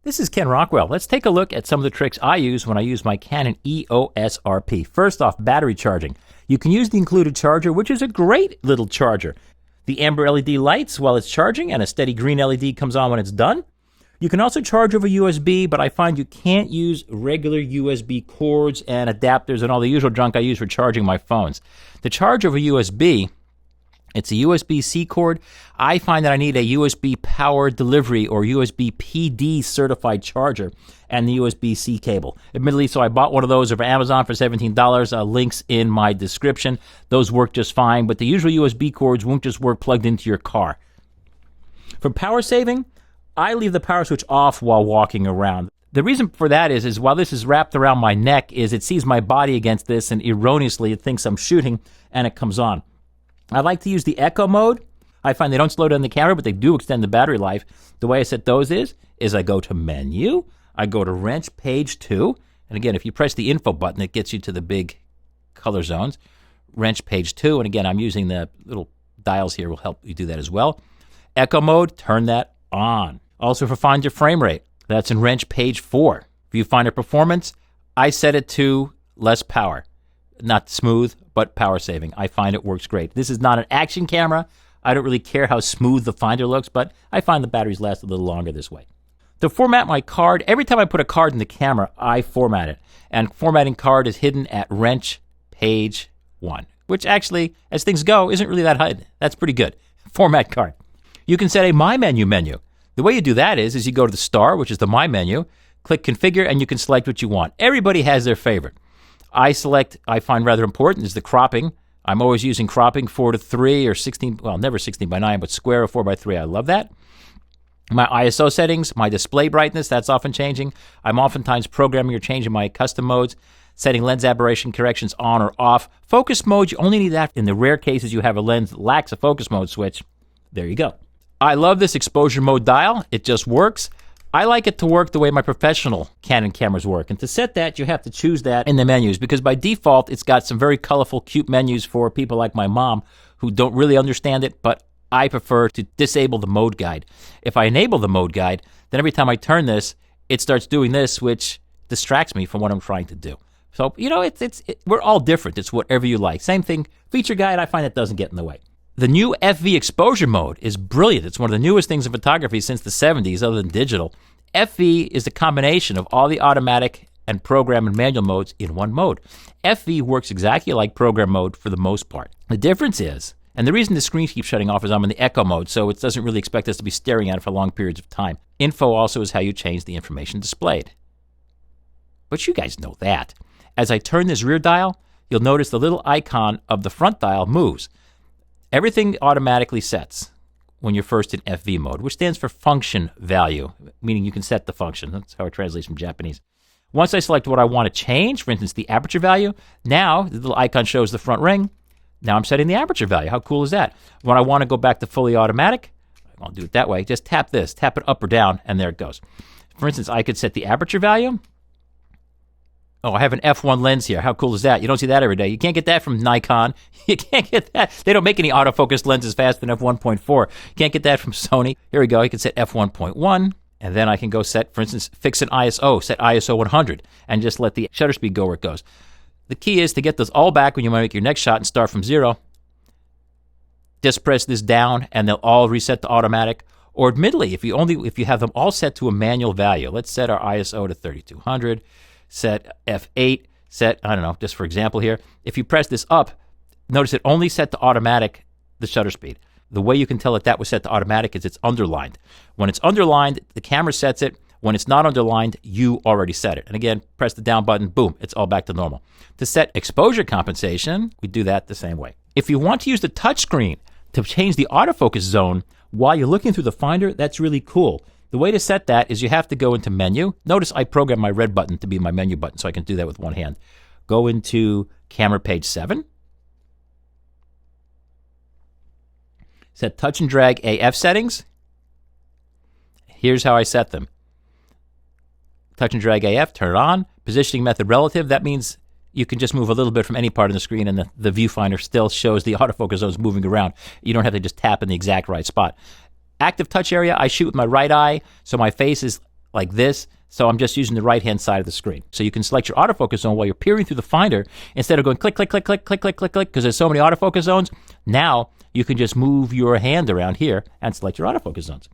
This is Ken Rockwell. Let's take a look at some of the tricks I use when I use my Canon EOS RP. First off, battery charging. You can use the included charger, which is a great little charger. The amber LED lights while it's charging, and a steady green LED comes on when it's done. You can also charge over USB, but I find you can't use regular USB cords and adapters and all the usual junk I use for charging my phones. To charge over USB, it's a USB-C cord. I find that I need a USB power delivery or USB PD certified charger and the USB-C cable. Admittedly, so I bought one of those over Amazon for $17. Links in my description. Those work just fine, but the usual USB cords won't just work plugged into your car. For power saving, I leave the power switch off while walking around. The reason for that is while this is wrapped around my neck, is it sees my body against this and erroneously it thinks I'm shooting and it comes on. I like to use the echo mode. I find they don't slow down the camera, but they do extend the battery life. The way I set those is I go to menu, I go to wrench page 2, and again, if you press the info button, it gets you to the big color zones. Wrench page 2, and again, I'm using the little dials here will help you do that as well. Echo mode, turn that on. Also for find your frame rate, that's in wrench page 4. Viewfinder performance, I set it to less power. Not smooth, but power saving. I find it works great. This is not an action camera. I don't really care how smooth the finder looks, but I find the batteries last a little longer this way. To format my card, every time I put a card in the camera, I format it. And formatting card is hidden at wrench page 1, which actually, as things go, isn't really that hard. That's pretty good. Format card. You can set a My Menu menu. The way you do that is you go to the star, which is the My Menu, click Configure, and you can select what you want. Everybody has their favorite. I find rather important, is the cropping. I'm always using cropping 4:3 or 16, well, never 16:9, but square or 4:3. I love that. My ISO settings, my display brightness, that's often changing. I'm oftentimes programming or changing my custom modes, setting lens aberration corrections on or off. Focus mode, you only need that in the rare cases you have a lens that lacks a focus mode switch. There you go. I love this exposure mode dial. It just works. I like it to work the way my professional Canon cameras work. And to set that, you have to choose that in the menus because by default, it's got some very colorful, cute menus for people like my mom who don't really understand it, but I prefer to disable the mode guide. If I enable the mode guide, then every time I turn this, it starts doing this, which distracts me from what I'm trying to do. So, we're all different. It's whatever you like. Same thing, feature guide, I find it doesn't get in the way. The new FV exposure mode is brilliant. It's one of the newest things in photography since the 70s, other than digital. FV is the combination of all the automatic and program and manual modes in one mode. FV works exactly like program mode for the most part. The difference is, and the reason the screen keeps shutting off is I'm in the echo mode, so it doesn't really expect us to be staring at it for long periods of time. Info also is how you change the information displayed. But you guys know that. As I turn this rear dial, you'll notice the little icon of the front dial moves. Everything automatically sets when you're first in FV mode, which stands for function value, meaning you can set the function. That's how it translates from Japanese. Once I select what I want to change, for instance, the aperture value, now the little icon shows the front ring. Now I'm setting the aperture value. How cool is that? When I want to go back to fully automatic, I'll do it that way. Just tap this, tap it up or down, and there it goes. For instance, I could set the aperture value. Oh, I have an f1 lens here. How cool is that? You don't see that every day. You can't get that from Nikon. You can't get that. They don't make any autofocus lenses faster than f1.4. You can't get that from Sony. Here we go. You can set f1.1, and then I can go set, for instance, fix an ISO, set ISO 100, and just let the shutter speed go where it goes. The key is to get those all back when you want to make your next shot and start from 0. Just press this down, and they'll all reset to automatic. Or admittedly, if you have them all set to a manual value, let's set our ISO to 3200. Set F8, set, I don't know, just for example here. If you press this up, notice it only set to automatic the shutter speed. The way you can tell that was set to automatic is it's underlined. When it's underlined, the camera sets it. When it's not underlined, you already set it. And again, press the down button, boom, it's all back to normal. To set exposure compensation, we do that the same way. If you want to use the touchscreen to change the autofocus zone while you're looking through the finder, that's really cool. The way to set that is you have to go into menu. Notice I programmed my red button to be my menu button, so I can do that with one hand. Go into camera page 7. Set touch and drag AF settings. Here's how I set them. Touch and drag AF, turn it on. Positioning method relative, that means you can just move a little bit from any part of the screen and the viewfinder still shows the autofocus zones moving around. You don't have to just tap in the exact right spot. Active touch area, I shoot with my right eye, so my face is like this. So I'm just using the right-hand side of the screen. So you can select your autofocus zone while you're peering through the finder instead of going click, click, click, click, click, click, click, click, because there's so many autofocus zones. Now you can just move your hand around here and select your autofocus zones.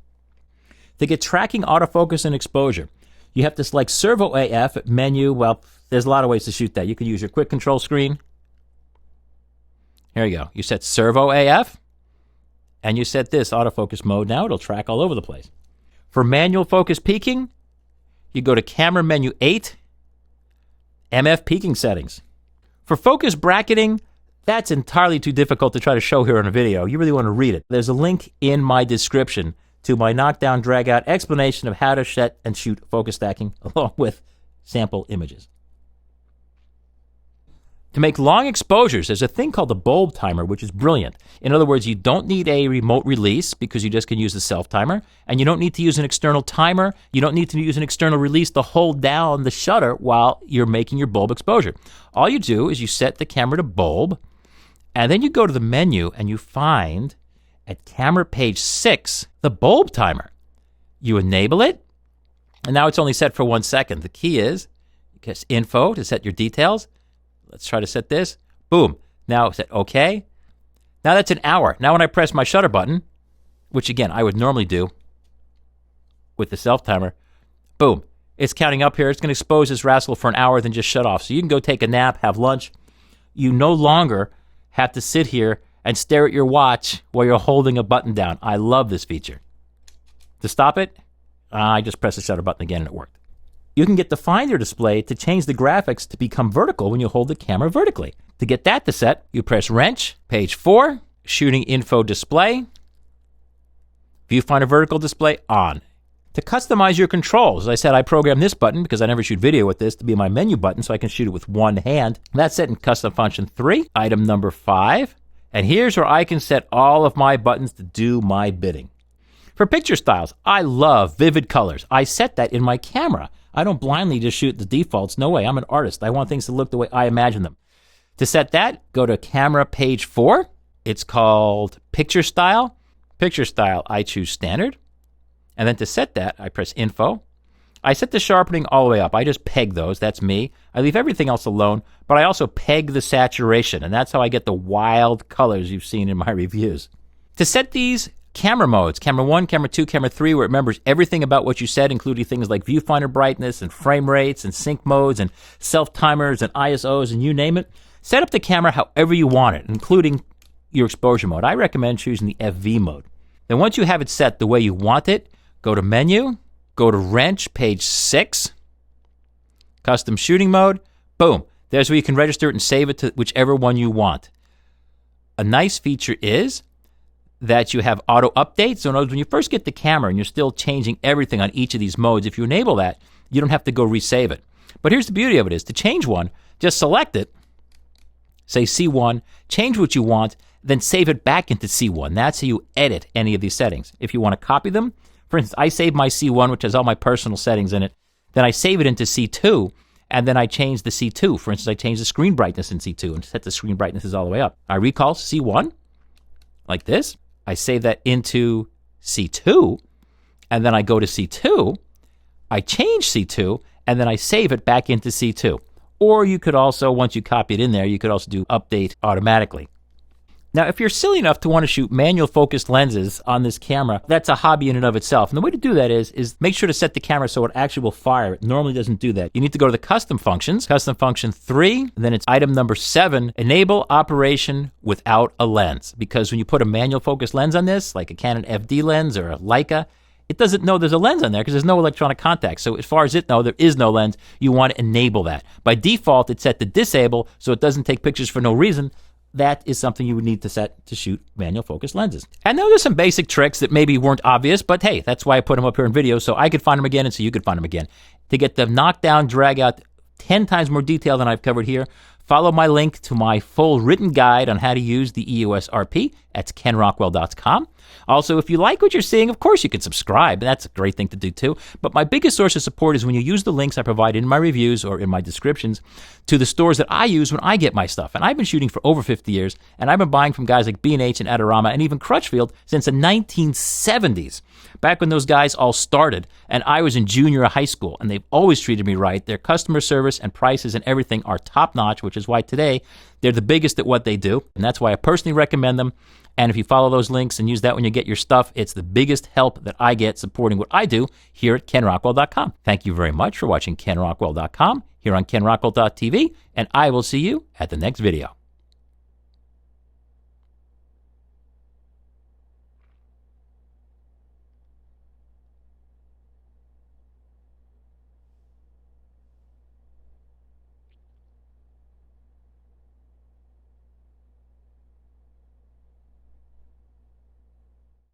To get tracking autofocus and exposure, you have to select Servo AF menu. Well, there's a lot of ways to shoot that. You can use your quick control screen. Here you go. You set Servo AF, and you set this autofocus mode. Now it'll track all over the place. For manual focus peaking, you go to Camera Menu 8, MF Peaking Settings. For focus bracketing, that's entirely too difficult to try to show here in a video. You really want to read it. There's a link in my description to my knockdown, drag out explanation of how to set and shoot focus stacking along with sample images. To make long exposures, there's a thing called the bulb timer, which is brilliant. In other words, you don't need a remote release because you just can use the self timer, and you don't need to use an external timer. You don't need to use an external release to hold down the shutter while you're making your bulb exposure. All you do is you set the camera to bulb, and then you go to the menu and you find at camera page 6 the bulb timer. You enable it, and now it's only set for 1 second. The key is press info to set your details. Let's try to set this. Boom. Now set OK. Now that's an hour. Now when I press my shutter button, which again I would normally do with the self timer, boom. It's counting up here. It's going to expose this rascal for an hour, then just shut off. So you can go take a nap, have lunch. You no longer have to sit here and stare at your watch while you're holding a button down. I love this feature. To stop it, I just press the shutter button again and it worked. You can get the Finder display to change the graphics to become vertical when you hold the camera vertically. To get that to set, you press Wrench, page 4, Shooting Info Display, Viewfinder Vertical Display on. To customize your controls, as I said, I programmed this button because I never shoot video with this to be my menu button so I can shoot it with one hand. That's set in Custom Function 3, item number 5. And here's where I can set all of my buttons to do my bidding. For picture styles, I love vivid colors. I set that in my camera. I don't blindly just shoot the defaults. No way. I'm an artist. I want things to look the way I imagine them. To set that, go to Camera Page 4. It's called Picture Style. Picture Style, I choose Standard. And then to set that, I press Info. I set the sharpening all the way up. I just peg those. That's me. I leave everything else alone, but I also peg the saturation, and that's how I get the wild colors you've seen in my reviews. To set these camera modes, camera 1, camera 2, camera 3, where it remembers everything about what you said, including things like viewfinder brightness and frame rates and sync modes and self-timers and ISOs and you name it. Set up the camera however you want it, including your exposure mode. I recommend choosing the FV mode. Then once you have it set the way you want it, go to Menu, go to Wrench, page 6, Custom Shooting Mode, boom. There's where you can register it and save it to whichever one you want. A nice feature is that you have auto updates. So in other words, when you first get the camera and you're still changing everything on each of these modes, if you enable that, you don't have to go resave it. But here's the beauty of it is to change one, just select it, say C1, change what you want, then save it back into C1. That's how you edit any of these settings. If you want to copy them, for instance, I save my C1, which has all my personal settings in it, then I save it into C2, and then I change the C2. For instance, I change the screen brightness in C2 and set the screen brightnesses all the way up. I recall C1, like this. I save that into C2, and then I go to C2, I change C2, and then I save it back into C2. Or you could also, once you copy it in there, you could also do update automatically. Now, if you're silly enough to want to shoot manual focused lenses on this camera, that's a hobby in and of itself. And the way to do that is make sure to set the camera so it actually will fire. It normally doesn't do that. You need to go to the Custom Functions, Custom Function 3, and then it's item number 7, Enable Operation Without a Lens. Because when you put a manual focused lens on this, like a Canon FD lens or a Leica, it doesn't know there's a lens on there because there's no electronic contact. So as far as it knows, there is no lens. You want to enable that. By default, it's set to disable so it doesn't take pictures for no reason. That is something you would need to set to shoot manual focus lenses. And those are some basic tricks that maybe weren't obvious, but hey, that's why I put them up here in video so I could find them again and so you could find them again. To get the knockdown, drag out 10 times more detail than I've covered here, follow my link to my full written guide on how to use the EOS RP. That's kenrockwell.com. Also, if you like what you're seeing, of course you can subscribe. That's a great thing to do too. But my biggest source of support is when you use the links I provide in my reviews or in my descriptions to the stores that I use when I get my stuff. And I've been shooting for over 50 years, and I've been buying from guys like B&H and Adorama and even Crutchfield since the 1970s, back when those guys all started, and I was in junior high school, and they've always treated me right. Their customer service and prices and everything are top-notch, which is why today they're the biggest at what they do, and that's why I personally recommend them. And if you follow those links and use that when you get your stuff, it's the biggest help that I get supporting what I do here at KenRockwell.com. Thank you very much for watching KenRockwell.com here on KenRockwell.tv, and I will see you at the next video.